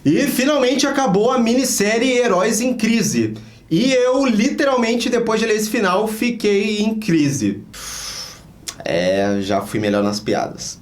E finalmente acabou a minissérie Heróis em Crise. E eu, literalmente, depois de ler esse final, fiquei em crise. Já fui melhor nas piadas.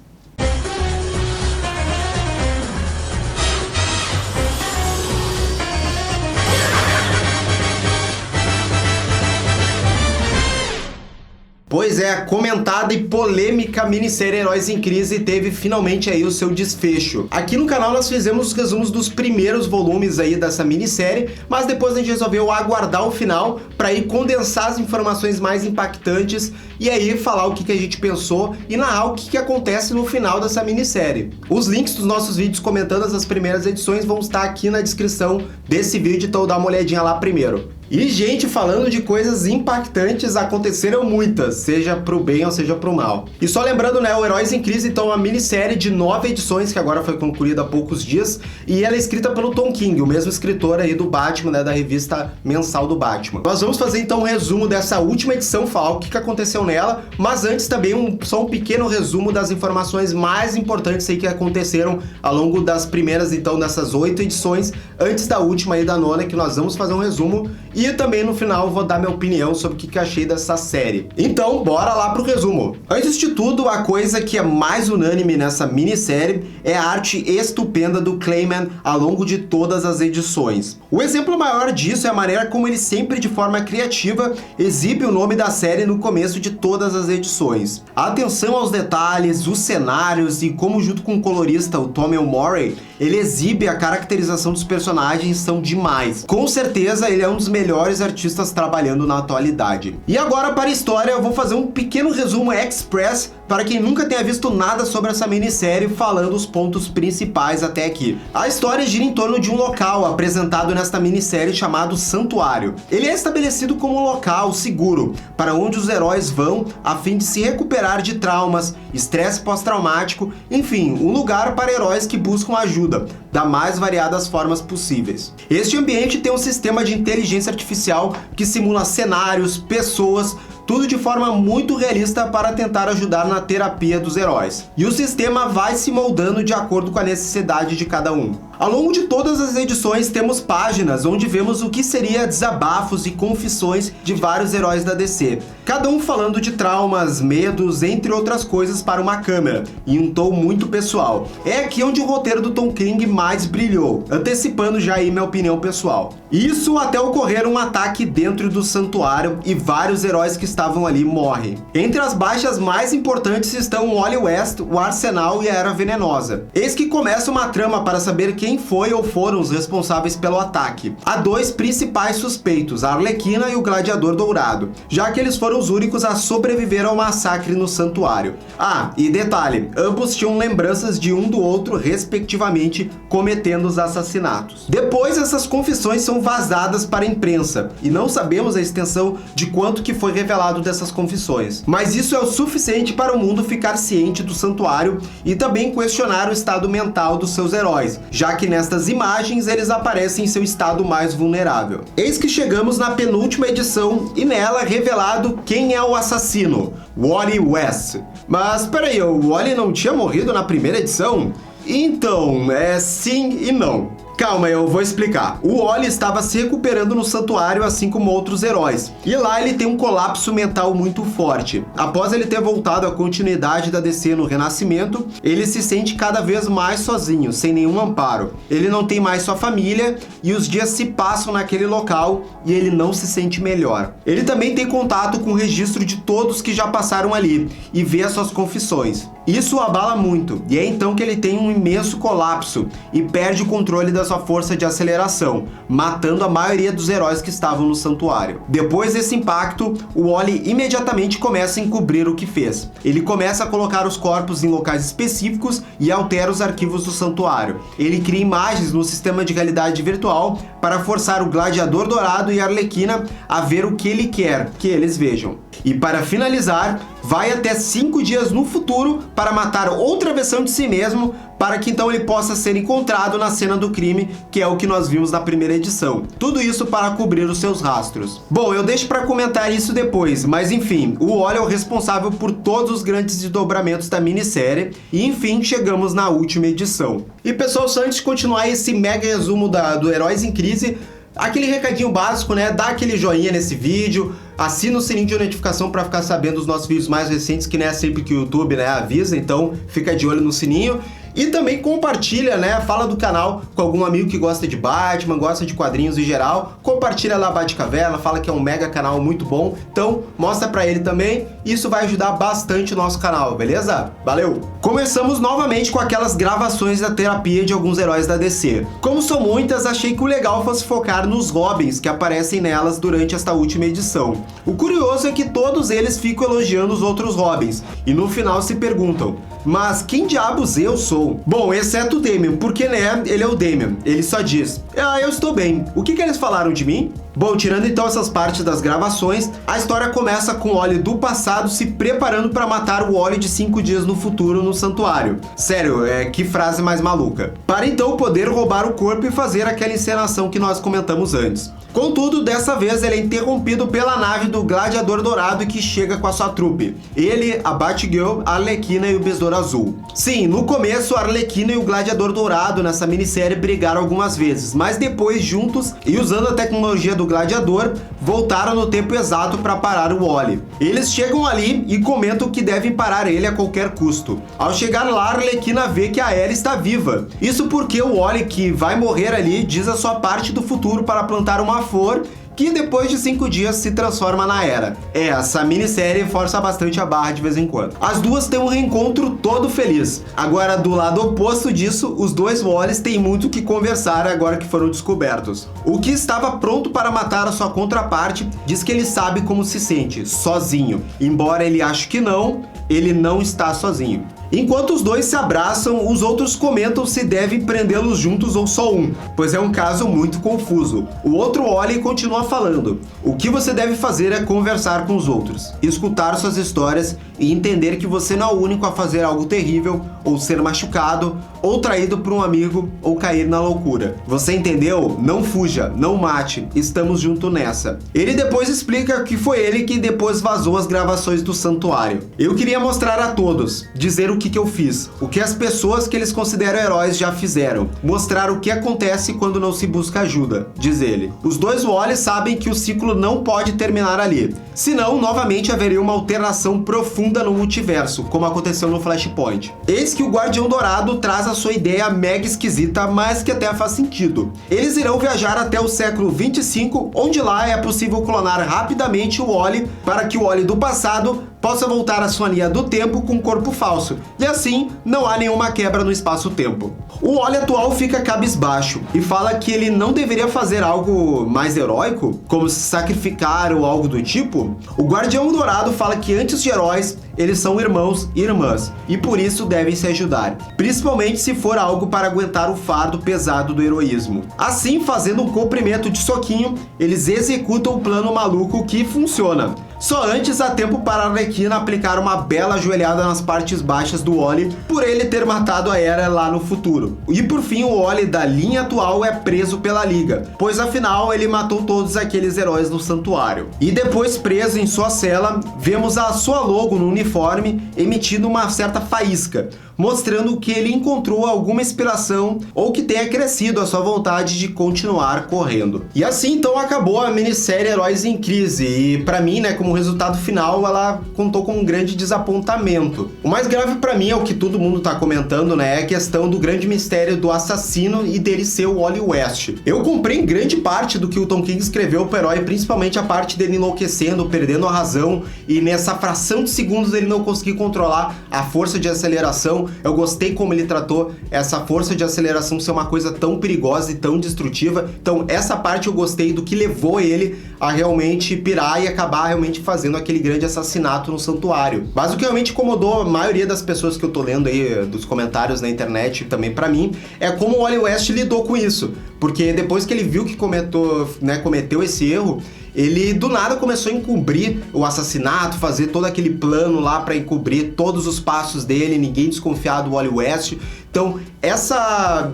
Pois é, a comentada e polêmica minissérie Heróis em Crise teve finalmente aí o seu desfecho. Aqui no canal nós fizemos os resumos dos primeiros volumes aí dessa minissérie, mas depois a gente resolveu aguardar o final para ir condensar as informações mais impactantes e aí falar o que a gente pensou e narrar o que acontece no final dessa minissérie. Os links dos nossos vídeos comentando as primeiras edições vão estar aqui na descrição desse vídeo, então dá uma olhadinha lá primeiro. E, gente, falando de coisas impactantes, aconteceram muitas, seja pro bem ou seja pro mal. E só lembrando, né, o Heróis em Crise, então, é uma minissérie de 9 edições, que agora foi concluída há poucos dias, e ela é escrita pelo Tom King, o mesmo escritor aí do Batman, né, da revista mensal do Batman. Nós vamos fazer, então, um resumo dessa última edição, falar o que aconteceu nela, mas antes também só um pequeno resumo das informações mais importantes aí que aconteceram ao longo das primeiras, então, dessas 8 edições, antes da última aí da 9ª, que nós vamos fazer um resumo. E também no final eu vou dar minha opinião sobre o que achei dessa série. Então, bora lá pro resumo. Antes de tudo, a coisa que é mais unânime nessa minissérie é a arte estupenda do Clayman ao longo de todas as edições. O exemplo maior disso é a maneira como ele sempre, de forma criativa, exibe o nome da série no começo de todas as edições. A atenção aos detalhes, os cenários e como, junto com o colorista, o Tom Murray, ele exibe a caracterização dos personagens são demais. Com certeza, ele é um dos melhores artistas trabalhando na atualidade. E agora, para a história, eu vou fazer um pequeno resumo express para quem nunca tenha visto nada sobre essa minissérie, falando os pontos principais até aqui. A história gira em torno de um local apresentado nesta minissérie chamado Santuário. Ele é estabelecido como um local seguro, para onde os heróis vão a fim de se recuperar de traumas, estresse pós-traumático, enfim, um lugar para heróis que buscam ajuda, da mais variadas formas possíveis. Este ambiente tem um sistema de inteligência artificial que simula cenários, pessoas, tudo de forma muito realista para tentar ajudar na terapia dos heróis. E o sistema vai se moldando de acordo com a necessidade de cada um. Ao longo de todas as edições temos páginas onde vemos o que seria desabafos e confissões de vários heróis da DC. Cada um falando de traumas, medos, entre outras coisas para uma câmera, em um tom muito pessoal. É aqui onde o roteiro do Tom King mais brilhou, antecipando já aí minha opinião pessoal. Isso até ocorrer um ataque dentro do santuário e vários heróis que estavam ali morrem. Entre as baixas mais importantes estão o Wally West, o Arsenal e a Era Venenosa. Eis que começa uma trama para saber quem foi ou foram os responsáveis pelo ataque. Há dois principais suspeitos, a Arlequina e o Gladiador Dourado, já que eles foram os únicos a sobreviver ao massacre no santuário. Ah, e detalhe, ambos tinham lembranças de um do outro, respectivamente, cometendo os assassinatos. Depois, essas confissões são vazadas para a imprensa, e não sabemos a extensão de quanto que foi revelado dessas confissões. Mas isso é o suficiente para o mundo ficar ciente do santuário e também questionar o estado mental dos seus heróis, já que nestas imagens eles aparecem em seu estado mais vulnerável. Eis que chegamos na penúltima edição e nela é revelado quem é o assassino, Wally West. Mas peraí, o Wally não tinha morrido na primeira edição? Então, sim e não. Calma, eu vou explicar. O Wally estava se recuperando no santuário, assim como outros heróis. E lá ele tem um colapso mental muito forte. Após ele ter voltado à continuidade da DC no Renascimento, ele se sente cada vez mais sozinho, sem nenhum amparo. Ele não tem mais sua família e os dias se passam naquele local e ele não se sente melhor. Ele também tem contato com o registro de todos que já passaram ali e vê as suas confissões. Isso o abala muito, e é então que ele tem um imenso colapso e perde o controle da sua força de aceleração, matando a maioria dos heróis que estavam no santuário. Depois desse impacto, o Wally imediatamente começa a encobrir o que fez. Ele começa a colocar os corpos em locais específicos e altera os arquivos do santuário. Ele cria imagens no sistema de realidade virtual para forçar o Gladiador Dourado e a Arlequina a ver o que ele quer que eles vejam. E para finalizar, vai até 5 dias no futuro para matar outra versão de si mesmo para que então ele possa ser encontrado na cena do crime, que é o que nós vimos na primeira edição. Tudo isso para cobrir os seus rastros. Bom, eu deixo para comentar isso depois, mas enfim, o Wally é o responsável por todos os grandes desdobramentos da minissérie e enfim, chegamos na última edição. E pessoal, só antes de continuar esse mega resumo do Heróis em Crise, aquele recadinho básico, né? Dá aquele joinha nesse vídeo, assina o sininho de notificação para ficar sabendo dos nossos vídeos mais recentes, que não é sempre que o YouTube, né, avisa, então fica de olho no sininho. E também compartilha, né, fala do canal com algum amigo que gosta de Batman, gosta de quadrinhos em geral. Compartilha lá Batcaverna, fala que é um mega canal muito bom. Então, mostra pra ele também. Isso vai ajudar bastante o nosso canal, beleza? Valeu! Começamos novamente com aquelas gravações da terapia de alguns heróis da DC. Como são muitas, achei que o legal fosse focar nos Robins que aparecem nelas durante esta última edição. O curioso é que todos eles ficam elogiando os outros Robins. E no final se perguntam, mas quem diabos eu sou? Bom, exceto o Damian, porque né, ele é o Damian. Ele só diz, eu estou bem. O que eles falaram de mim? Bom, tirando então essas partes das gravações, a história começa com o Wally do passado se preparando para matar o Wally de 5 dias no futuro no santuário. Sério, que frase mais maluca. Para então poder roubar o corpo e fazer aquela encenação que nós comentamos antes. Contudo, dessa vez ele é interrompido pela nave do Gladiador Dourado que chega com a sua trupe. Ele, a Batgirl, a Arlequina e o Besouro Azul. Sim, no começo a Arlequina e o Gladiador Dourado nessa minissérie brigaram algumas vezes, mas depois juntos e usando a tecnologia do Gladiador, voltaram no tempo exato para parar o Wally. Eles chegam ali e comentam que devem parar ele a qualquer custo. Ao chegar lá, a Arlequina vê que a Ellie está viva. Isso porque o Wally, que vai morrer ali, diz a sua parte do futuro para plantar uma flor que depois de 5 dias se transforma na Era. Essa minissérie força bastante a barra de vez em quando. As duas têm um reencontro todo feliz. Agora, do lado oposto disso, os dois Wallys têm muito o que conversar agora que foram descobertos. O que estava pronto para matar a sua contraparte diz que ele sabe como se sente, sozinho. Embora ele ache que não, ele não está sozinho. Enquanto os dois se abraçam, os outros comentam se devem prendê-los juntos ou só um, pois é um caso muito confuso. O outro Wally continua falando, o que você deve fazer é conversar com os outros, escutar suas histórias e entender que você não é o único a fazer algo terrível, ou ser machucado, ou traído por um amigo, ou cair na loucura. Você entendeu? Não fuja, não mate, estamos junto nessa. Ele depois explica que foi ele que depois vazou as gravações do santuário. Eu queria mostrar a todos, dizer o que eu fiz, o que as pessoas que eles consideram heróis já fizeram, mostrar o que acontece quando não se busca ajuda, diz ele. Os dois Wallys sabem que o ciclo não pode terminar ali, senão novamente haveria uma alteração profunda no multiverso, como aconteceu no Flashpoint. Eis que o Guardião Dourado traz a sua ideia mega esquisita, mas que até faz sentido. Eles irão viajar até o século 25, onde lá é possível clonar rapidamente o Wally para que o Wally do passado possa voltar à sua linha do tempo com um corpo falso, e assim não há nenhuma quebra no espaço-tempo. O Wally atual fica cabisbaixo e fala que ele não deveria fazer algo mais heróico, como se sacrificar ou algo do tipo. O Guardião Dourado fala que antes de heróis, eles são irmãos e irmãs, e por isso devem se ajudar, principalmente se for algo para aguentar o fardo pesado do heroísmo. Assim, fazendo um comprimento de soquinho, eles executam o plano maluco que funciona. Só antes há tempo para a Arlequina aplicar uma bela ajoelhada nas partes baixas do Wally por ele ter matado a Era lá no futuro. E por fim o Wally da linha atual é preso pela Liga, pois afinal ele matou todos aqueles heróis no santuário. E depois preso em sua cela, vemos a sua logo no uniforme emitindo uma certa faísca, mostrando que ele encontrou alguma inspiração ou que tenha crescido a sua vontade de continuar correndo. E assim então acabou a minissérie Heróis em Crise, e pra mim, né, como resultado final, ela contou com um grande desapontamento. O mais grave pra mim é o que todo mundo tá comentando, né, é a questão do grande mistério do assassino e dele ser o Wally West. Eu comprei em grande parte do que o Tom King escreveu pro herói, principalmente a parte dele enlouquecendo, perdendo a razão, e nessa fração de segundos ele não conseguir controlar a força de aceleração. Eu gostei como ele tratou essa força de aceleração ser uma coisa tão perigosa e tão destrutiva. Então essa parte eu gostei do que levou ele a realmente pirar e acabar realmente fazendo aquele grande assassinato no santuário. Mas o que realmente incomodou a maioria das pessoas que eu tô lendo aí, dos comentários na internet, também pra mim, é como o Wally West lidou com isso. Porque depois que ele viu que cometeu esse erro, ele do nada começou a encobrir o assassinato, fazer todo aquele plano lá para encobrir todos os passos dele, ninguém desconfiar do Wally West. Então,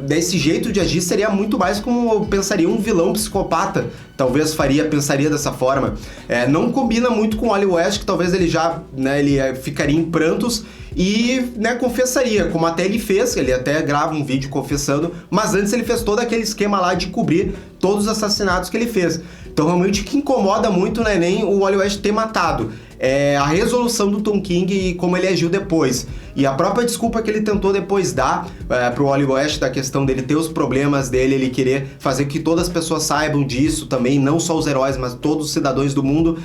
esse jeito de agir seria muito mais como eu pensaria um vilão psicopata. Talvez pensaria dessa forma. Não combina muito com o Wally West, que talvez ele já, né, ele ficaria em prantos e, né, confessaria, como até ele fez, ele até grava um vídeo confessando, mas antes ele fez todo aquele esquema lá de cobrir todos os assassinatos que ele fez. Então, realmente, o que incomoda muito não é nem o Wally West ter matado, é a resolução do Tom King e como ele agiu depois. E a própria desculpa que ele tentou depois dar pro Wally West, da questão dele ter os problemas dele, ele querer fazer que todas as pessoas saibam disso também, não só os heróis, mas todos os cidadãos do mundo,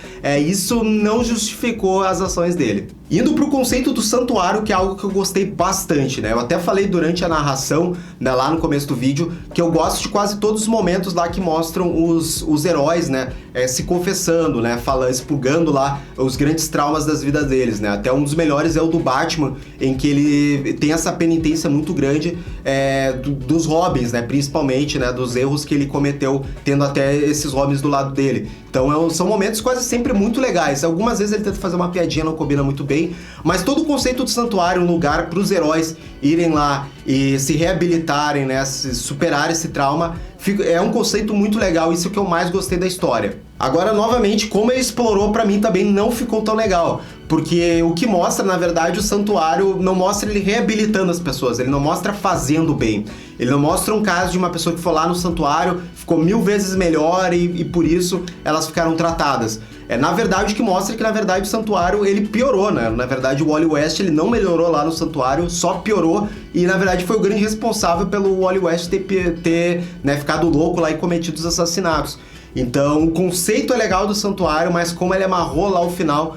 isso não justificou as ações dele. Indo pro conceito do santuário, que é algo que eu gostei bastante, né? Eu até falei durante a narração, né, lá no começo do vídeo, que eu gosto de quase todos os momentos lá que mostram os heróis, né, se confessando, né, expurgando lá os grandes traumas das vidas deles, né? Até um dos melhores é o do Batman, em que ele tem essa penitência muito grande dos Robins, né, principalmente, né, dos erros que ele cometeu, tendo até esses Robins do lado dele. Então são momentos quase sempre muito legais. Algumas vezes ele tenta fazer uma piadinha, não combina muito bem, mas todo o conceito do santuário, um lugar para os heróis irem lá e se reabilitarem, né, superar esse trauma, é um conceito muito legal, isso que eu mais gostei da história. Agora, novamente, como ele explorou, pra mim também não ficou tão legal, porque o que mostra, na verdade, o santuário não mostra ele reabilitando as pessoas, ele não mostra fazendo bem, ele não mostra um caso de uma pessoa que foi lá no santuário, ficou 1000 vezes melhor e por isso elas ficaram tratadas. Na verdade, o que mostra é que, na verdade, o santuário, ele piorou, né? Na verdade, o Wally West, ele não melhorou lá no santuário, só piorou, e, na verdade, foi o grande responsável pelo Wally West ter né, ficado louco lá e cometido os assassinatos. Então, o conceito é legal do santuário, mas como ele amarrou lá o final,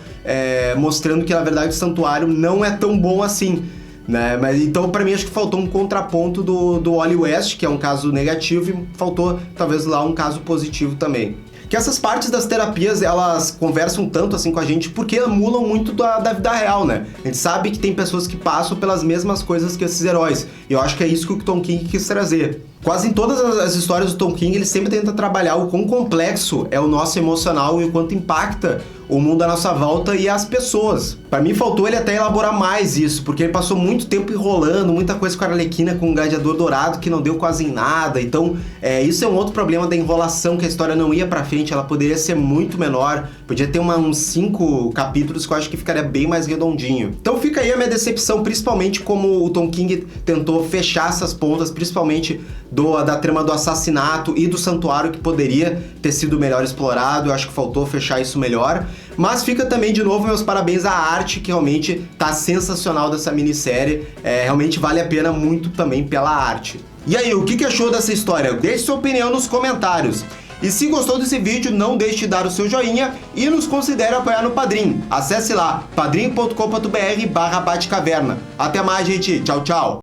mostrando que, na verdade, o santuário não é tão bom assim, né? Mas, então, pra mim, acho que faltou um contraponto do Wally West, que é um caso negativo, e faltou, talvez, lá um caso positivo também. Que essas partes das terapias, elas conversam tanto assim com a gente porque emulam muito da vida real, né? A gente sabe que tem pessoas que passam pelas mesmas coisas que esses heróis, e eu acho que é isso que o Tom King quis trazer. Quase em todas as histórias do Tom King, ele sempre tenta trabalhar o quão complexo é o nosso emocional e o quanto impacta o mundo à nossa volta e as pessoas. Pra mim, faltou ele até elaborar mais isso, porque ele passou muito tempo enrolando, muita coisa com a Arlequina, com o Gladiador Dourado, que não deu quase em nada. Então, isso é um outro problema da enrolação, que a história não ia pra frente, ela poderia ser muito menor, podia ter uns 5 capítulos que eu acho que ficaria bem mais redondinho. Então fica aí a minha decepção, principalmente como o Tom King tentou fechar essas pontas, principalmente da trama do assassinato e do santuário, que poderia ter sido melhor explorado. Eu acho que faltou fechar isso melhor. Mas fica também, de novo, meus parabéns à arte, que realmente tá sensacional dessa minissérie. Realmente vale a pena muito também pela arte. E aí, o que achou dessa história? Deixe sua opinião nos comentários. E se gostou desse vídeo, não deixe de dar o seu joinha e nos considere apoiar no Padrim. Acesse lá, padrim.com.br/Batcaverna. Até mais, gente. Tchau, tchau.